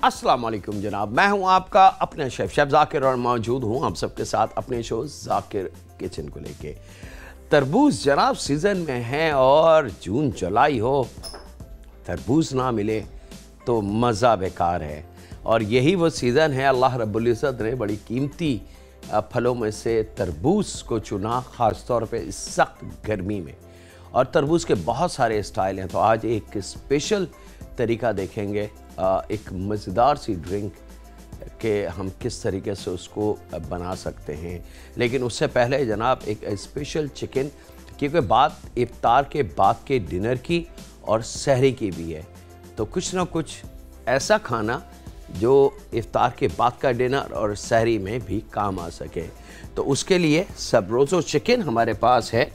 अस्सलाम वालेकुम जनाब, मैं हूं आपका अपना शेफ जाकिर और मौजूद हूं आप सबके साथ अपने शो जाकिर किचन को लेके। तरबूज जनाब सीज़न में है और जून जुलाई हो, तरबूज ना मिले तो मज़ा बेकार है। और यही वो सीज़न है, अल्लाह रब्बुल इज़्ज़त ने बड़ी कीमती फलों में से तरबूज को चुना, ख़ास तौर पे इस सख्त गर्मी में। और तरबूज के बहुत सारे स्टाइल हैं, तो आज एक स्पेशल तरीका देखेंगे, एक मज़ेदार सी ड्रिंक के हम किस तरीके से उसको बना सकते हैं। लेकिन उससे पहले जनाब एक स्पेशल चिकन, क्योंकि बात इफ्तार के बाद के डिनर की और सहरी की भी है, तो कुछ ना कुछ ऐसा खाना जो इफ्तार के बाद का डिनर और सहरी में भी काम आ सके। तो उसके लिए सबरोज़ो चिकन हमारे पास है,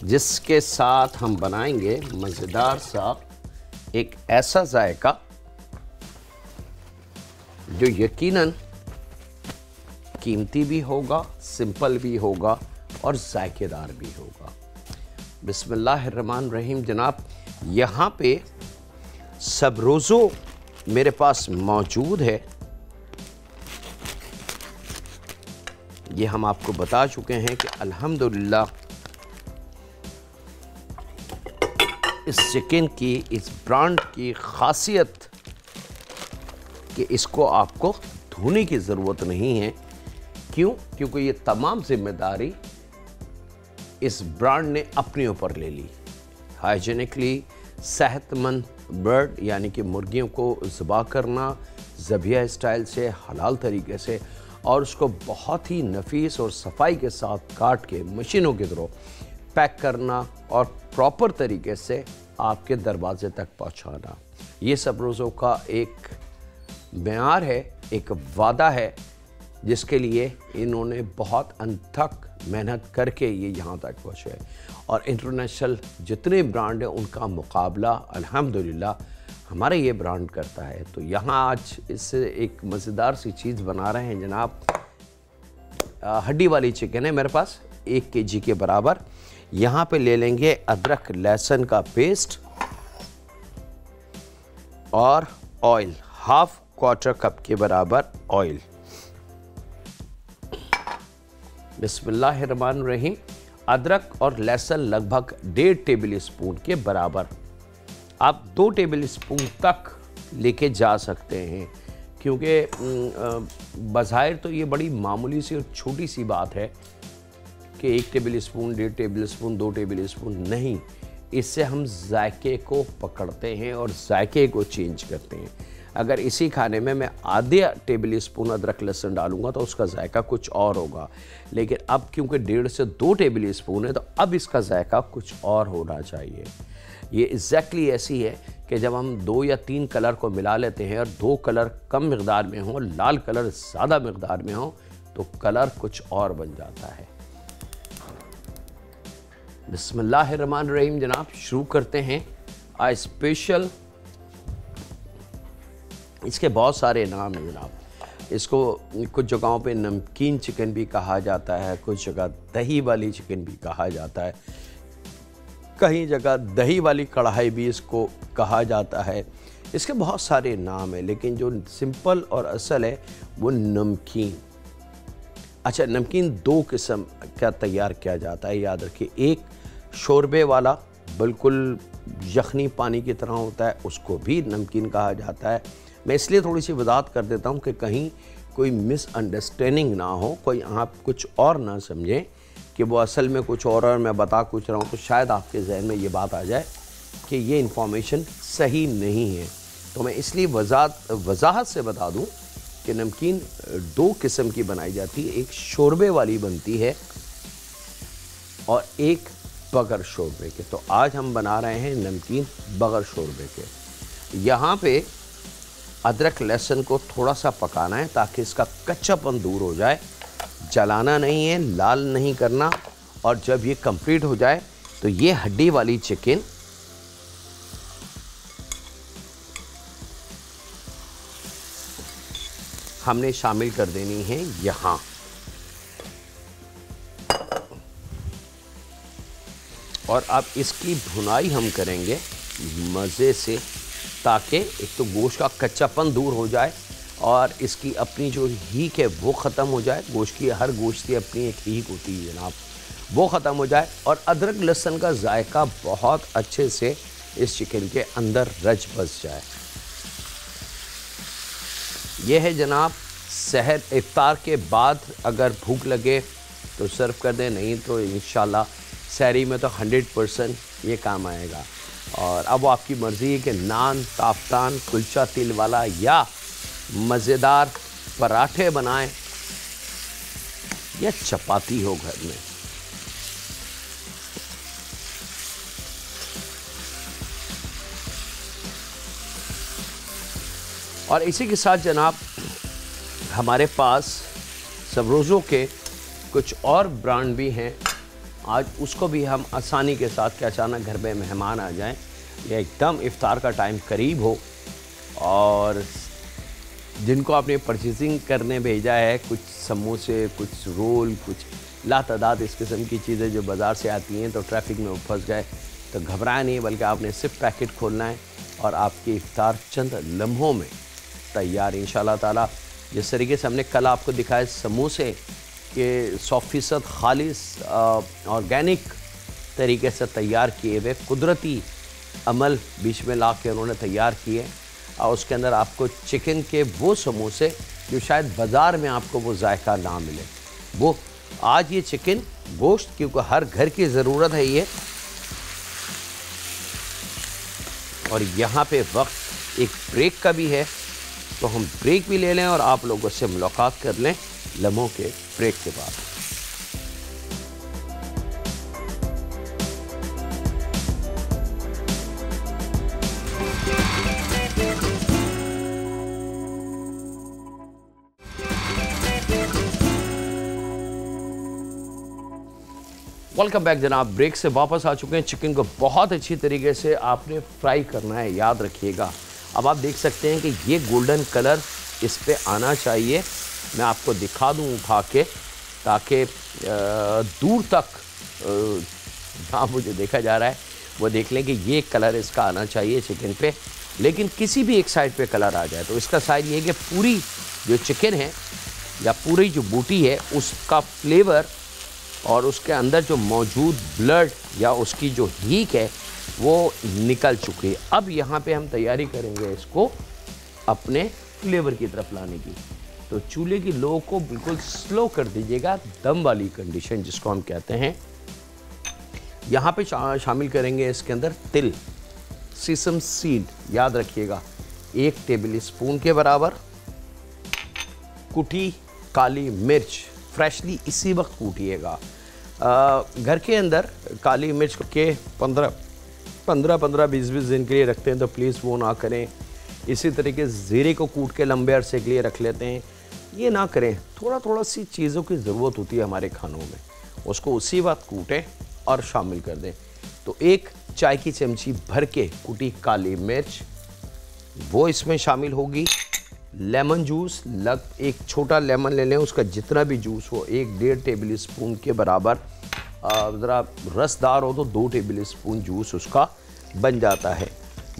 जिसके साथ हम बनाएंगे मज़ेदार सा एक ऐसा जायका जो यकीनन कीमती भी होगा, सिंपल भी होगा और जायकेदार भी होगा। बिस्मिल्लाहिर्रहमानिर्रहीम जनाब, यहाँ पे सबरोज़ो मेरे पास मौजूद है। ये हम आपको बता चुके हैं कि अल्हम्दुलिल्लाह इस चिकन की, इस ब्रांड की खासियत कि इसको आपको धोने की ज़रूरत नहीं है। क्यों? क्योंकि ये तमाम जिम्मेदारी इस ब्रांड ने अपने ऊपर ले ली। हाइजीनिकली सेहतमंद बर्ड यानी कि मुर्गियों को ज़बा करना ज़बिया स्टाइल से, हलाल तरीके से, और उसको बहुत ही नफीस और सफाई के साथ काट के मशीनों के थ्रू पैक करना और प्रॉपर तरीके से आपके दरवाजे तक पहुंचाना, ये सबरोज़ों का एक मेयार है, एक वादा है, जिसके लिए इन्होंने बहुत अनथक मेहनत करके ये यहाँ तक पहुँचे। और इंटरनेशनल जितने ब्रांड हैं उनका मुकाबला अल्हम्दुलिल्लाह हमारा ये ब्रांड करता है। तो यहाँ आज इससे एक मज़ेदार सी चीज़ बना रहे हैं जनाब। हड्डी वाली चिकन है मेरे पास 1 kg के बराबर। यहाँ पे ले लेंगे अदरक लहसुन का पेस्ट और ऑयल, 1/4 कप के बराबर ऑयल। बिस्मिल्लाहिर्रहमानिर्रहीम। अदरक और लहसुन लगभग 1.5 टेबल स्पून के बराबर, आप 2 टेबल स्पून तक लेके जा सकते हैं, क्योंकि बज़ाहिर तो ये बड़ी मामूली सी और छोटी सी बात है कि 1 table spoon, 1.5 table spoon, 2 table spoon नहीं, इससे हम जायके को पकड़ते हैं और जायके को चेंज करते हैं। अगर इसी खाने में मैं आधे टेबल स्पून अदरक लहसुन डालूंगा तो उसका जायका कुछ और होगा, लेकिन अब क्योंकि 1.5 से 2 टेबल स्पून है तो अब इसका जायका कुछ और होना चाहिए। ये एग्जैक्टली ऐसी है कि जब हम 2 या 3 कलर को मिला लेते हैं और 2 कलर कम मकदार में हो, लाल कलर ज़्यादा मकदार में हो, तो कलर कुछ और बन जाता है। बिस्मिल्लाहिर्रहमानिर्रहीम जनाब, शुरू करते हैं आज स्पेशल। इसके बहुत सारे नाम हैं जनाब। इसको कुछ जगहों पे नमकीन चिकन भी कहा जाता है, कुछ जगह दही वाली चिकन भी कहा जाता है, कहीं जगह दही वाली कढ़ाई भी इसको कहा जाता है। इसके बहुत सारे नाम हैं, लेकिन जो सिंपल और असल है वो नमकीन। अच्छा, नमकीन 2 किस्म का तैयार किया जाता है, याद रखिए। एक शोरबे वाला, बिल्कुल यखनी पानी की तरह होता है, उसको भी नमकीन कहा जाता है। मैं इसलिए थोड़ी सी वजाहत कर देता हूँ कि कहीं कोई मिसअंडरस्टैंडिंग ना हो, कोई आप कुछ और ना समझें कि वो असल में कुछ और मैं बता कुछ रहा हूँ, तो शायद आपके जहन में ये बात आ जाए कि ये इन्फॉर्मेशन सही नहीं है। तो मैं इसलिए वजाहत से बता दूँ कि नमकीन 2 किस्म की बनाई जाती है, एक शोरबे वाली बनती है और एक बगैर शोरबे के। तो आज हम बना रहे हैं नमकीन बगैर शोरबे के। यहाँ पे अदरक लहसुन को थोड़ा सा पकाना है ताकि इसका कच्चापन दूर हो जाए, जलाना नहीं है, लाल नहीं करना। और जब ये कंप्लीट हो जाए तो ये हड्डी वाली चिकन हमने शामिल कर देनी है यहाँ। और अब इसकी भुनाई हम करेंगे मज़े से, ताकि एक तो गोश्त का कच्चापन दूर हो जाए और इसकी अपनी जो हीक है वो ख़त्म हो जाए, गोश्त की हर गोश्त की अपनी एक हीक होती है जनाब, वो ख़त्म हो जाए और अदरक लहसुन का जायका बहुत अच्छे से इस चिकन के अंदर रच बस जाए। ये है जनाब सहर इफ्तार के बाद अगर भूख लगे तो सर्व कर दें, नहीं तो इंशाल्लाह सहरी में तो 100% ये काम आएगा। और अब आपकी मर्ज़ी है कि नान, ताफ्तान, कुलचा तिल वाला या मज़ेदार पराठे बनाएं या चपाती हो घर में। और इसी के साथ जनाब हमारे पास सबरोज़ों के कुछ और ब्रांड भी हैं। आज उसको भी हम आसानी के साथ, कि अचानक घर में मेहमान आ जाएं या एकदम इफ्तार का टाइम करीब हो और जिनको आपने परचेजिंग करने भेजा है, कुछ समोसे, कुछ रोल, कुछ लातादाद इस किस्म की चीज़ें जो बाज़ार से आती हैं, तो ट्रैफिक में वो फंस गए, तो घबराएं नहीं, बल्कि आपने सिर्फ पैकेट खोलना है और आपकी इफ्तार चंद लम्हों में तैयार इंशाल्लाह ताला। जिस तरीके से हमने कल आपको दिखाए समोसे के 100% खालिस ऑर्गेनिक तरीके से तैयार किए हुए, कुदरती अमल बीच में ला के उन्होंने तैयार किए, और उसके अंदर आपको चिकन के वो समोसे जो शायद बाज़ार में आपको वो जायका ना मिले, वो आज ये चिकन गोश्त, क्योंकि हर घर की ज़रूरत है ये। और यहाँ पे वक्त एक ब्रेक का भी है, तो हम ब्रेक भी ले लें और आप लोगों से मुलाकात कर लें लम्हों के ब्रेक के बाद। वेलकम बैक जनाब, ब्रेक से वापस आ चुके हैं। चिकन को बहुत अच्छी तरीके से आपने फ्राई करना है, याद रखिएगा। अब आप देख सकते हैं कि ये गोल्डन कलर इस पे आना चाहिए। मैं आपको दिखा दूं उठा के, ताकि दूर तक जहाँ मुझे देखा जा रहा है वो देख लें कि ये कलर इसका आना चाहिए चिकन पे, लेकिन किसी भी एक साइड पे कलर आ जाए तो इसका साइड ये है कि पूरी जो चिकन है या पूरी जो बूटी है उसका फ्लेवर और उसके अंदर जो मौजूद ब्लड या उसकी जो हीक है वो निकल चुकी है। अब यहाँ पे हम तैयारी करेंगे इसको अपने फ्लेवर की तरफ लाने की। तो चूल्हे की लो को बिल्कुल स्लो कर दीजिएगा, दम वाली कंडीशन जिसको हम कहते हैं। यहाँ पे शामिल करेंगे इसके अंदर तिल, सीसम सीड, याद रखिएगा 1 टेबल स्पून के बराबर। कुटी काली मिर्च, फ्रेशली इसी वक्त कूटिएगा। घर के अंदर काली मिर्च के 15-20 दिन के लिए रखते हैं तो प्लीज़ वो ना करें। इसी तरीके ज़ीरे को कूट के लंबे अरसे के लिए रख लेते हैं, ये ना करें। थोड़ा सी चीज़ों की ज़रूरत होती है हमारे खानों में, उसको उसी वक्त कूटें और शामिल कर दें। तो 1 चाय की चमची भर के कुटी काली मिर्च वो इसमें शामिल होगी। लेमन जूस, 1 छोटा लेमन ले लें, उसका जितना भी जूस हो 1-1.5 टेबल स्पून के बराबर। ज़रा रसदार हो तो 2 टेबल स्पून जूस उसका बन जाता है।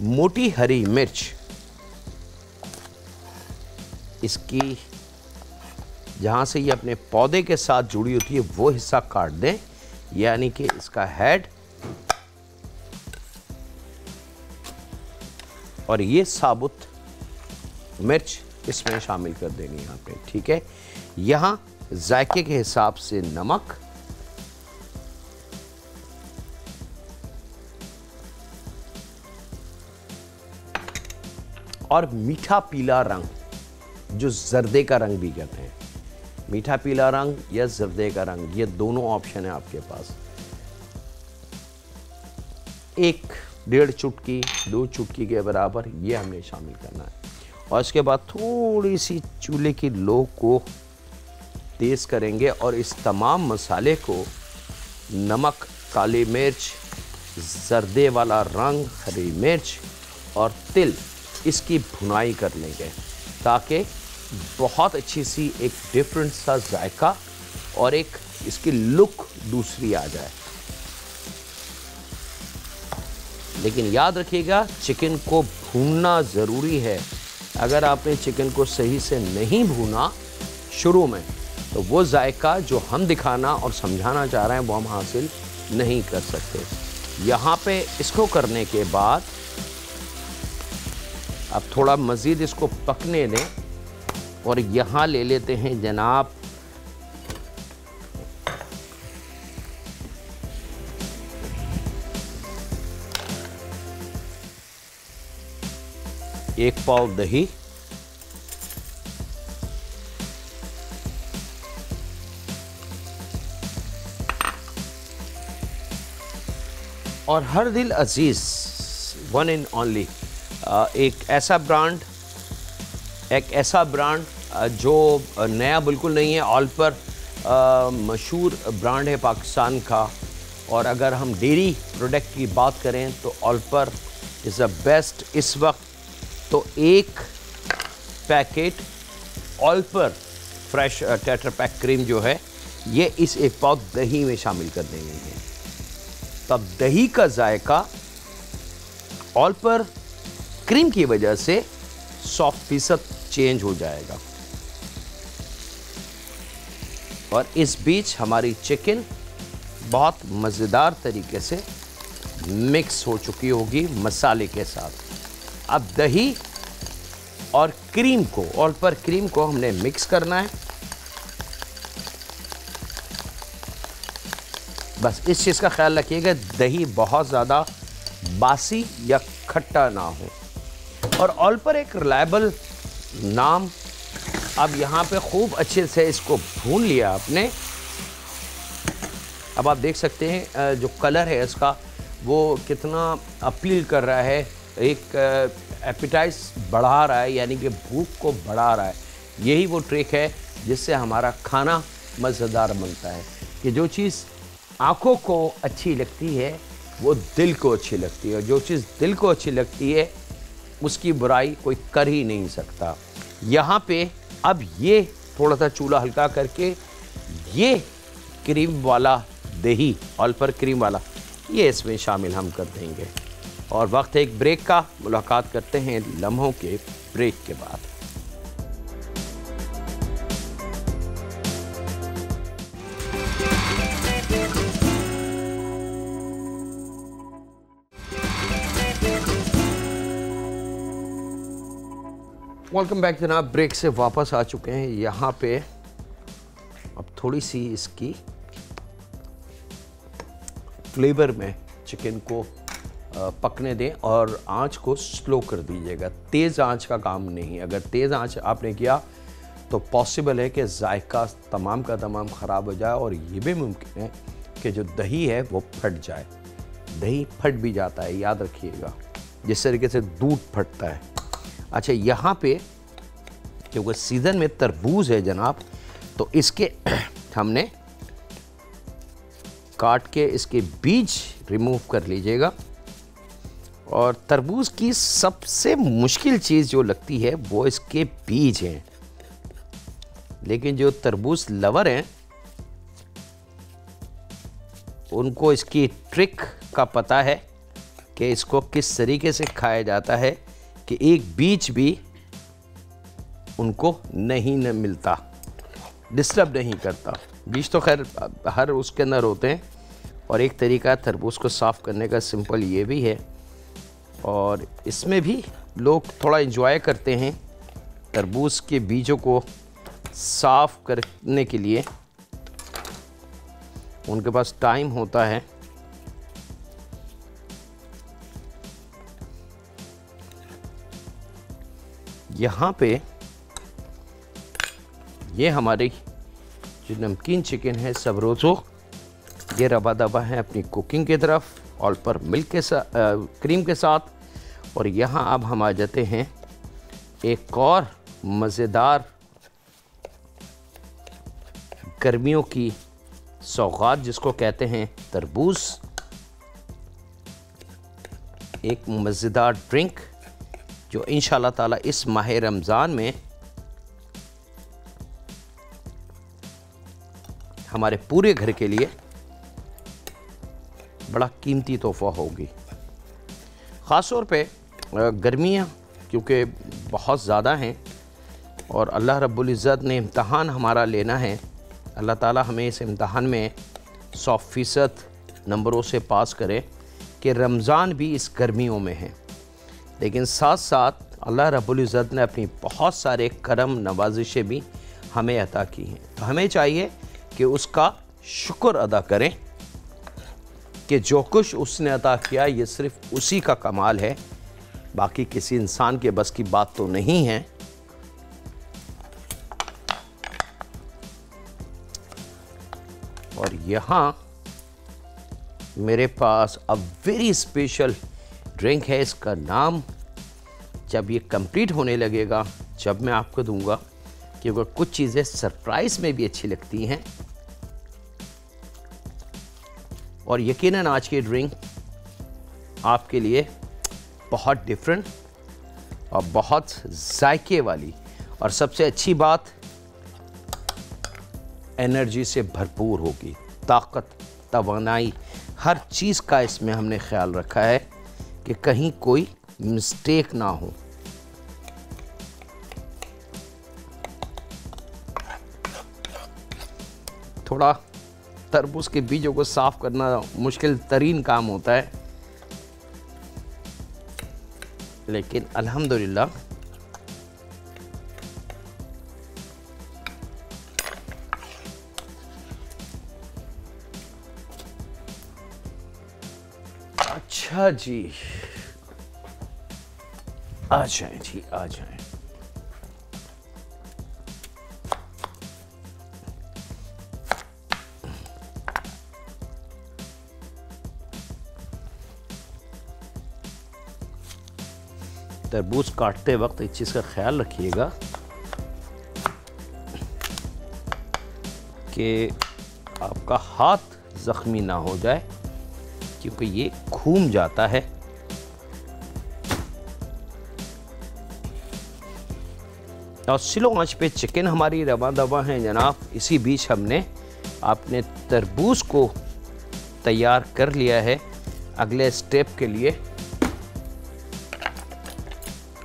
मोटी हरी मिर्च, इसकी जहाँ से ये अपने पौधे के साथ जुड़ी होती है वो हिस्सा काट दें, यानी कि इसका हेड, और ये साबुत मिर्च इसमें शामिल कर देनी है आपने, ठीक है। यहाँ जायके के हिसाब से नमक, और मीठा पीला रंग, जो जर्दे का रंग भी कहते हैं। मीठा पीला रंग या जर्दे का रंग, ये दोनों ऑप्शन है आपके पास। 1-1.5 चुटकी, 2 चुटकी के बराबर ये हमने शामिल करना है। और इसके बाद थोड़ी सी चूल्हे की लो को तेज़ करेंगे और इस तमाम मसाले को नमक, काली मिर्च, जर्दे वाला रंग, हरी मिर्च और तिल, इसकी भुनाई कर लेंगे ताकि बहुत अच्छी सी एक डिफरेंट सा जायका और एक इसकी लुक दूसरी आ जाए। लेकिन याद रखिएगा चिकन को भूनना ज़रूरी है। अगर आपने चिकन को सही से नहीं भूना शुरू में, तो वो जायका जो हम दिखाना और समझाना चाह रहे हैं वो हम हासिल नहीं कर सकते। यहाँ पे इसको करने के बाद अब थोड़ा मज़ीद इसको पकने दें और यहाँ ले लेते हैं जनाब एक पाव दही, और हर दिल अजीज़ वन एंड ओनली एक ऐसा ब्रांड जो नया बिल्कुल नहीं है, ऑल पर मशहूर ब्रांड है पाकिस्तान का। और अगर हम डेयरी प्रोडक्ट की बात करें तो ऑल पर इज़ द बेस्ट इस वक्त। तो एक पैकेट ऑल पर फ्रेश टेट्रा पैक क्रीम जो है ये इस एक पाव दही में शामिल कर देंगे। तब दही का जायका ऑल पर क्रीम की वजह से 100% चेंज हो जाएगा। और इस बीच हमारी चिकन बहुत मज़ेदार तरीके से मिक्स हो चुकी होगी मसाले के साथ। अब दही और क्रीम को, ऑल पर क्रीम को हमने मिक्स करना है। बस इस चीज़ का ख्याल रखिएगा दही बहुत ज़्यादा बासी या खट्टा ना हो। और ऑल पर एक रिलायबल नाम। अब यहाँ पे खूब अच्छे से इसको भून लिया आपने। अब आप देख सकते हैं जो कलर है इसका वो कितना अपील कर रहा है, एक एपिटाइज बढ़ा रहा है, यानी कि भूख को बढ़ा रहा है। यही वो ट्रिक है जिससे हमारा खाना मज़ेदार बनता है कि जो चीज़ आँखों को अच्छी लगती है वो दिल को अच्छी लगती है, और जो चीज़ दिल को अच्छी लगती है उसकी बुराई कोई कर ही नहीं सकता। यहाँ पे अब ये थोड़ा सा चूल्हा हल्का करके ये क्रीम वाला दही, ऑल पर क्रीम वाला, ये इसमें शामिल हम कर देंगे। और वक्त एक ब्रेक का, मुलाकात करते हैं लम्हों के ब्रेक के बाद। वेलकम बैक जनाब, ब्रेक से वापस आ चुके हैं। यहाँ पे अब थोड़ी सी इसकी फ्लेवर में चिकन को पकने दें और आंच को स्लो कर दीजिएगा। तेज़ आंच का काम नहीं। अगर तेज़ आंच आपने किया तो पॉसिबल है कि जायका तमाम का तमाम ख़राब हो जाए, और ये भी मुमकिन है कि जो दही है वो फट जाए। दही फट भी जाता है, याद रखिएगा, जिस तरीके से दूध फटता है। अच्छा, यहाँ पे क्योंकि सीज़न में तरबूज है जनाब, तो इसके हमने काट के इसके बीज रिमूव कर लीजिएगा। और तरबूज की सबसे मुश्किल चीज़ जो लगती है वो इसके बीज हैं, लेकिन जो तरबूज लवर हैं उनको इसकी ट्रिक का पता है कि इसको किस तरीके से खाया जाता है कि एक बीज भी उनको नहीं न मिलता, डिस्टर्ब नहीं करता। बीज तो खैर हर उसके अंदर होते हैं। और एक तरीका तरबूज को साफ़ करने का सिंपल ये भी है, और इसमें भी लोग थोड़ा एंजॉय करते हैं तरबूज के बीजों को साफ़ करने के लिए, उनके पास टाइम होता है। यहाँ पे ये हमारी जो नमकीन चिकन है सबरोज़ो, ये रबा दबा है अपनी कुकिंग की तरफ, ऑल पर मिल्क के साथ, क्रीम के साथ। और यहाँ अब हम आ जाते हैं एक और मज़ेदार गर्मियों की सौगात जिसको कहते हैं तरबूज। एक मज़ेदार ड्रिंक जो इंशाल्लाह ताला इस माह रमज़ान में हमारे पूरे घर के लिए बड़ा कीमती तोहफ़ा होगी। ख़ास तौर पे गर्मियाँ क्योंकि बहुत ज़्यादा हैं और अल्लाह रब्बुल इज़्ज़त ने इम्तहान हमारा लेना है। अल्लाह ताला हमें इस इम्तहान में 100% नंबरों से पास करे कि रमज़ान भी इस गर्मियों में है, लेकिन साथ साथ अल्लाह रब्बुल इज़्ज़त ने अपनी बहुत सारे करम नवाजिशें भी हमें अता की हैं। तो हमें चाहिए कि उसका शुक्र अदा करें कि जो कुछ उसने अता किया ये सिर्फ़ उसी का कमाल है, बाकी किसी इंसान के बस की बात तो नहीं है। और यहाँ मेरे पास अ वेरी स्पेशल ड्रिंक है, इसका नाम जब ये कंप्लीट होने लगेगा, जब मैं आपको दूंगा, क्योंकि कुछ चीज़ें सरप्राइज में भी अच्छी लगती हैं। और यकीनन आज की ड्रिंक आपके लिए बहुत डिफरेंट और बहुत जायके वाली, और सबसे अच्छी बात एनर्जी से भरपूर होगी। ताकत, तवानाई, हर चीज़ का इसमें हमने ख्याल रखा है कि कहीं कोई मिस्टेक ना हो। थोड़ा तरबूज के बीजों को साफ करना मुश्किल तरीन काम होता है, लेकिन अल्हम्दुलिल्लाह अच्छा जी, आ जाएं जी, आ जाएं। तरबूज काटते वक्त इस चीज़ का ख्याल रखिएगा कि आपका हाथ ज़ख्मी ना हो जाए, क्योंकि ये घूम जाता है। और स्लो आंच पे चिकन हमारी रवा दवा है जनाब। इसी बीच हमने अपने तरबूज को तैयार कर लिया है अगले स्टेप के लिए।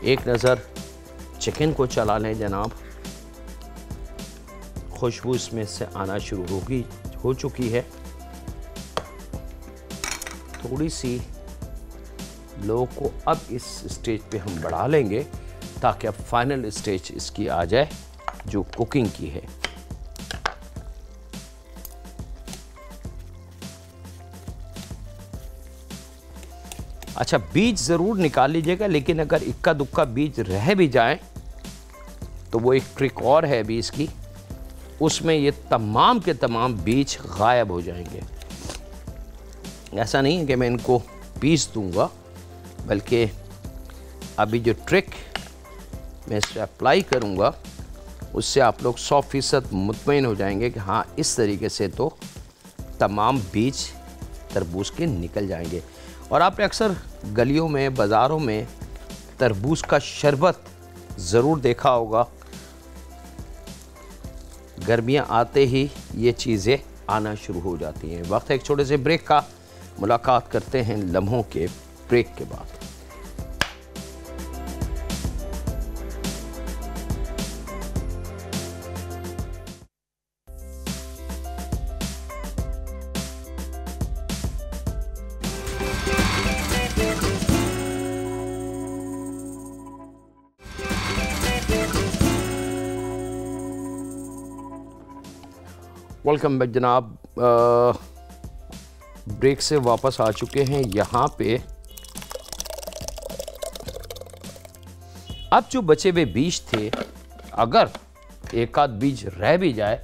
एक नज़र चिकन को चला लें जनाब, खुशबू इसमें से आना शुरू हो चुकी है। थोड़ी सी लो को अब इस स्टेज पे हम बढ़ा लेंगे ताकि अब फाइनल स्टेज इसकी आ जाए जो कुकिंग की है। अच्छा, बीज ज़रूर निकाल लीजिएगा, लेकिन अगर इक्का दुक्का बीज रह भी जाए तो वो एक ट्रिक और है बीज की, उसमें ये तमाम के तमाम बीज गायब हो जाएंगे। ऐसा नहीं है कि मैं इनको पीस दूंगा, बल्कि अभी जो ट्रिक मैं इस पर अप्लाई करूंगा उससे आप लोग 100% मुतमईन हो जाएंगे कि हाँ, इस तरीके से तो तमाम बीज तरबूज के निकल जाएंगे। और आपने अक्सर गलियों में, बाज़ारों में तरबूज का शरबत ज़रूर देखा होगा। गर्मियाँ आते ही ये चीज़ें आना शुरू हो जाती हैं। वक्त है एक छोटे से ब्रेक का, मुलाकात करते हैं लम्हों के ब्रेक के बाद। वेलकम बैक जनाब। ब्रेक से वापस आ चुके हैं। यहाँ पे अब जो बचे हुए बीज थे, अगर एक आध बीज रह भी जाए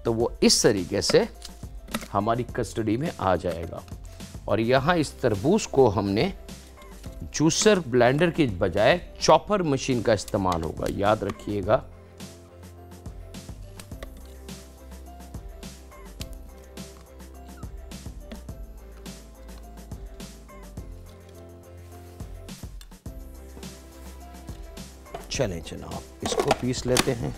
तो वो इस तरीके से हमारी कस्टडी में आ जाएगा। और यहाँ इस तरबूज को हमने जूसर ब्लेंडर के बजाय चॉपर मशीन का इस्तेमाल होगा, याद रखिएगा। चलें जनाब, इसको पीस लेते हैं।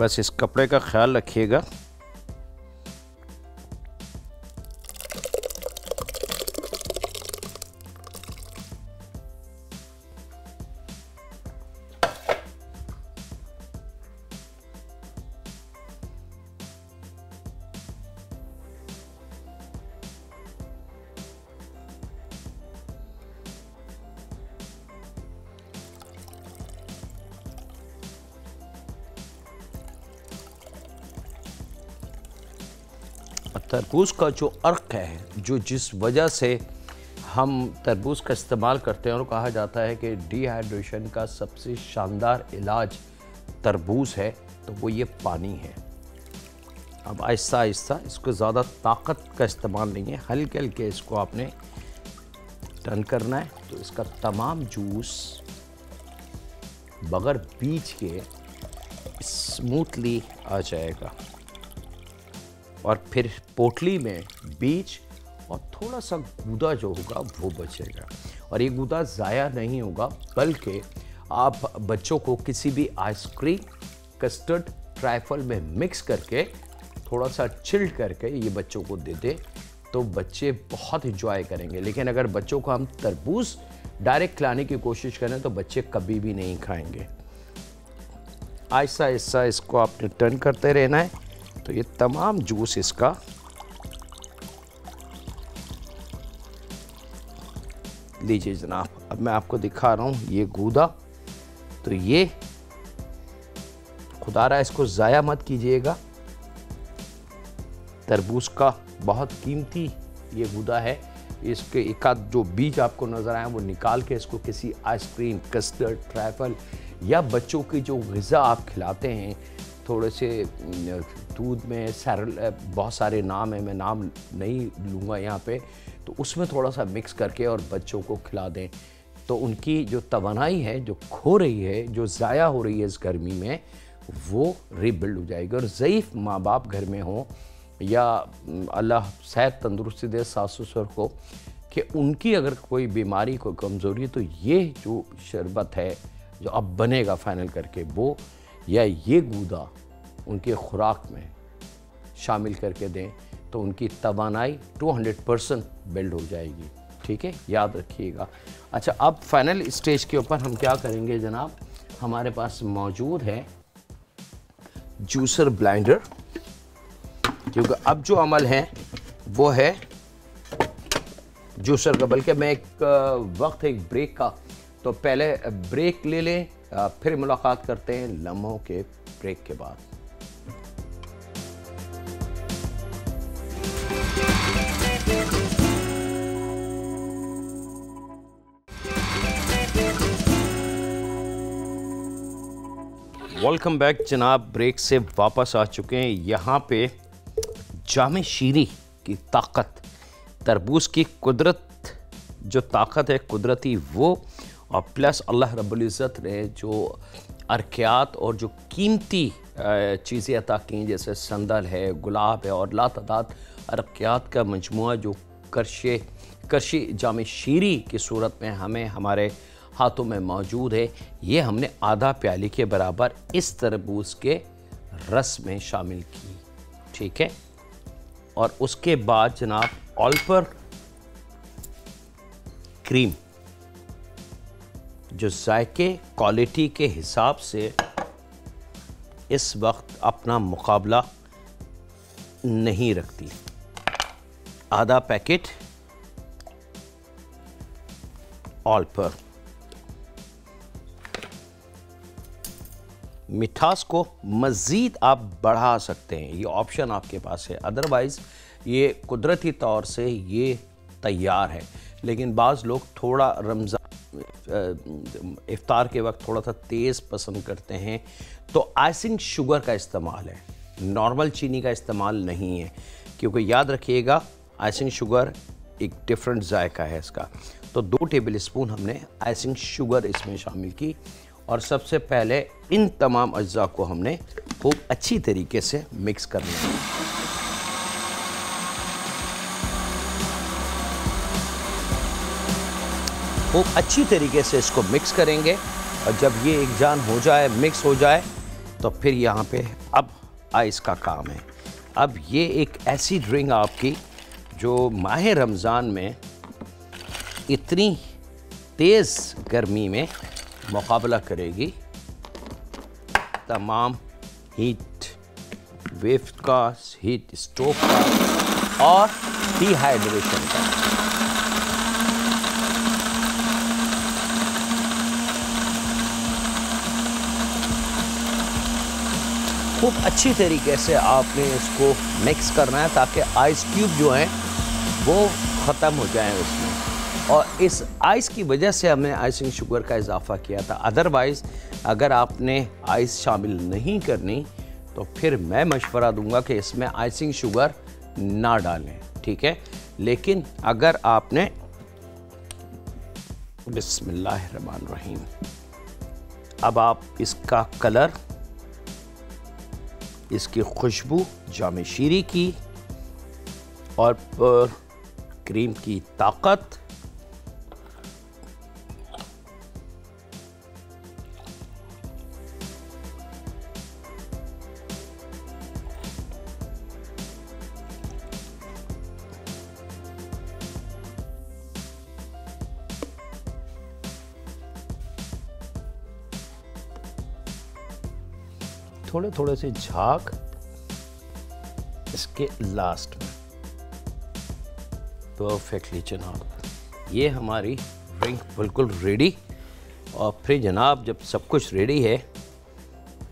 बस इस कपड़े का ख्याल रखिएगा। तरबूज का जो अर्क है, जो जिस वजह से हम तरबूज का इस्तेमाल करते हैं और कहा जाता है कि डिहाइड्रेशन का सबसे शानदार इलाज तरबूज है, तो वो ये पानी है। अब आहिस्ता आहिस्ता, इसको ज़्यादा ताकत का इस्तेमाल नहीं है, हल्के हल्के इसको आपने टर्न करना है, तो इसका तमाम जूस बगैर बीज के स्मूथली आ जाएगा। और फिर पोटली में बीज और थोड़ा सा गूदा जो होगा वो बचेगा, और ये गूदा ज़ाया नहीं होगा, बल्कि आप बच्चों को किसी भी आइसक्रीम, कस्टर्ड, ट्राइफल में मिक्स करके थोड़ा सा चिल्ड करके ये बच्चों को दे दे तो बच्चे बहुत इंजॉय करेंगे। लेकिन अगर बच्चों को हम तरबूज डायरेक्ट खिलाने की कोशिश करें तो बच्चे कभी भी नहीं खाएंगे। आहिस्ता आहिस्ता इसको आपने टर्न करते रहना है, तो ये तमाम जूस इसका लीजिए जनाब। अब मैं आपको दिखा रहा हूँ ये गूदा, तो ये खुदारा इसको ज़ाया मत कीजिएगा, तरबूज का बहुत कीमती ये गूदा है। इसके एक आध जो बीज आपको नज़र आए वो निकाल के इसको किसी आइसक्रीम, कस्टर्ड, ट्राइफल या बच्चों की जो ग़िज़ा आप खिलाते हैं, थोड़े से दूध में बहुत सारे नाम हैं, मैं नाम नहीं लूँगा यहाँ पे, तो उसमें थोड़ा सा मिक्स करके और बच्चों को खिला दें, तो उनकी जो तवानाई है, जो खो रही है, जो ज़ाया हो रही है इस गर्मी में, वो रीबिल्ड हो जाएगी। और ज़ईफ़ माँ बाप घर में हों या अल्लाह सेहत तंदुरुस्ती दे सास ससुर को, कि उनकी अगर कोई बीमारी, कोई कमज़ोरी है, तो ये जो शरबत है जो अब बनेगा फाइनल करके, वो या ये गूदा उनके खुराक में शामिल करके दें, तो उनकी तवानाई 200% बिल्ड हो जाएगी। ठीक है, याद रखिएगा। अच्छा, अब फाइनल स्टेज के ऊपर हम क्या करेंगे जनाब, हमारे पास मौजूद है जूसर ब्लेंडर, क्योंकि अब जो अमल है वो है जूसर का। बल्कि मैं एक ब्रेक का, तो पहले ब्रेक ले लें, फिर मुलाकात करते हैं लम्हों के ब्रेक के बाद। वेलकम बैक जनाब, ब्रेक से वापस आ चुके हैं। यहाँ पे जामे शीरी की ताकत, तरबूज की कुदरत, जो ताकत है कुदरती, वो और प्लस अल्लाह रब्बुल इज़्ज़त ने जो अरकियात और जो कीमती चीज़ें अता की, जैसे संदल है, गुलाब है और लातादाद अरकियात का मजमुआ जो करशी जामे शीरी की सूरत में हमें हमारे हाथों में मौजूद है, ये हमने आधा प्याली के बराबर इस तरबूज के रस में शामिल की। ठीक है, और उसके बाद जनाब ऑल्पर क्रीम, जो जायके क्वालिटी के हिसाब से इस वक्त अपना मुकाबला नहीं रखती, आधा पैकेट ऑल्पर। मिठास को मज़ीद आप बढ़ा सकते हैं, ये ऑप्शन आपके पास है, अदरवाइज़ ये कुदरती तौर से ये तैयार है। लेकिन बाज़ लोग थोड़ा इफ्तार के वक्त थोड़ा सा तेज़ पसंद करते हैं, तो आइसिंग शुगर का इस्तेमाल है, नॉर्मल चीनी का इस्तेमाल नहीं है, क्योंकि याद रखिएगा आइसिंग शुगर एक डिफरेंट जायका है इसका। तो 2 टेबल स्पून हमने आइसिंग शुगर इसमें शामिल की, और सबसे पहले इन तमाम अज्जा को हमने खूब अच्छी तरीके से मिक्स करना है। खूब अच्छी तरीके से इसको मिक्स करेंगे, और जब ये एक जान हो जाए, मिक्स हो जाए, तो फिर यहाँ पे अब आइस का काम है। अब ये एक ऐसी ड्रिंक आपकी जो माह रमज़ान में इतनी तेज़ गर्मी में मुकाबला करेगी तमाम हीट वेव का, हीट स्ट्रोक का और डिहाइड्रेशन का। खूब अच्छी तरीके से आपने इसको मिक्स करना है ताकि आइस क्यूब जो हैं वो ख़त्म हो जाएं उसमें। और इस आइस की वजह से हमने आइसिंग शुगर का इजाफ़ा किया था। अदरवाइज़ अगर आपने आइस शामिल नहीं करनी तो फिर मैं मशवरा दूंगा कि इसमें आइसिंग शुगर ना डालें, ठीक है। लेकिन अगर आपने बिस्मिल्लाहिर्रहमानिर्रहीम, अब आप इसका कलर, इसकी खुशबू, जामे शीरी की और क्रीम की ताकत, थोड़े थोड़े से झाग इसके लास्ट में। परफेक्टली जनाब, ये हमारी ड्रिंक बिल्कुल रेडी। और फिर जनाब जब सब कुछ रेडी है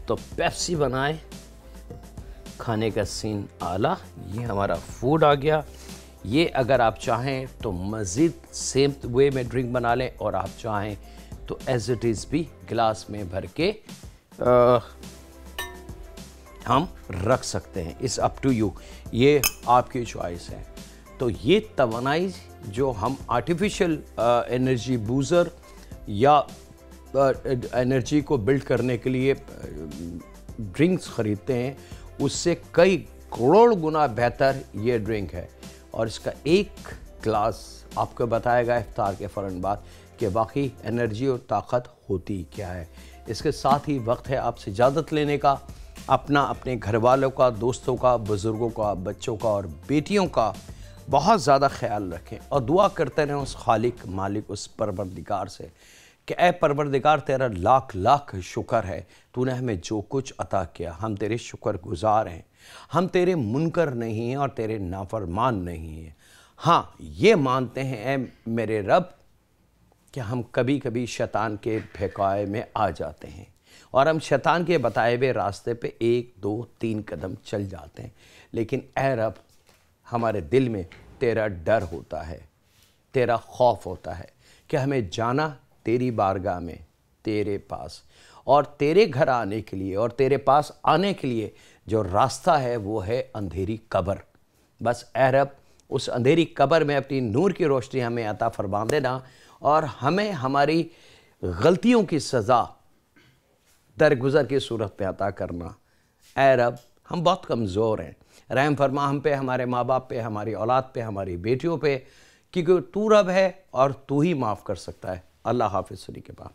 तो पेप्सी बनाएं, खाने का सीन आला। ये हमारा फूड आ गया। ये अगर आप चाहें तो मज़ीद सेम वे में ड्रिंक बना लें और आप चाहें तो एज इट इज़ भी गिलास में भर के हम रख सकते हैं। इस अप टू यू, ये आपकी चॉइस है। तो ये तवानाई जो हम आर्टिफिशियल एनर्जी बूज़र या एनर्जी को बिल्ड करने के लिए ड्रिंक्स ख़रीदते हैं, उससे कई करोड़ गुना बेहतर ये ड्रिंक है। और इसका एक ग्लास आपको बताएगा इफ्तार के फ़ौरन बाद कि वाकई एनर्जी और ताकत होती क्या है। इसके साथ ही वक्त है आपसे इजाज़त लेने का। अपना, अपने घर वालों का, दोस्तों का, बुज़ुर्गों का, बच्चों का और बेटियों का बहुत ज़्यादा ख्याल रखें और दुआ करते रहें उस खालिक मालिक, उस परवरदिगार से कि ऐ परवरदिगार तेरा लाख लाख शुक्र है, तूने हमें जो कुछ अता किया, हम तेरे शुक्रगुज़ार हैं। हम तेरे मुनकर नहीं हैं और तेरे नाफरमान नहीं हैं। हाँ, ये मानते हैं ऐ मेरे रब कि हम कभी कभी शैतान के बहकावे में आ जाते हैं और हम शैतान के बताए हुए रास्ते पे 1, 2, 3 कदम चल जाते हैं। लेकिन ऐ रब, हमारे दिल में तेरा डर होता है, तेरा खौफ होता है कि हमें जाना तेरी बारगाह में, तेरे पास, और तेरे घर आने के लिए और तेरे पास आने के लिए जो रास्ता है वो है अंधेरी कब्र। बस ऐ रब, उस अंधेरी कब्र में अपनी नूर की रोशनी हमें अता फरमा देना और हमें हमारी गलतियों की सज़ा दरगुज़र की सूरत में अता करना। ऐ रब, हम बहुत कमज़ोर हैं, रहम फरमा हम पे, हमारे माँ बाप पे, हमारी औलाद पे, हमारी बेटियों पे, क्योंकि तू रब है और तू ही माफ़ कर सकता है। अल्लाह हाफ़िज़। सुनी के बाद।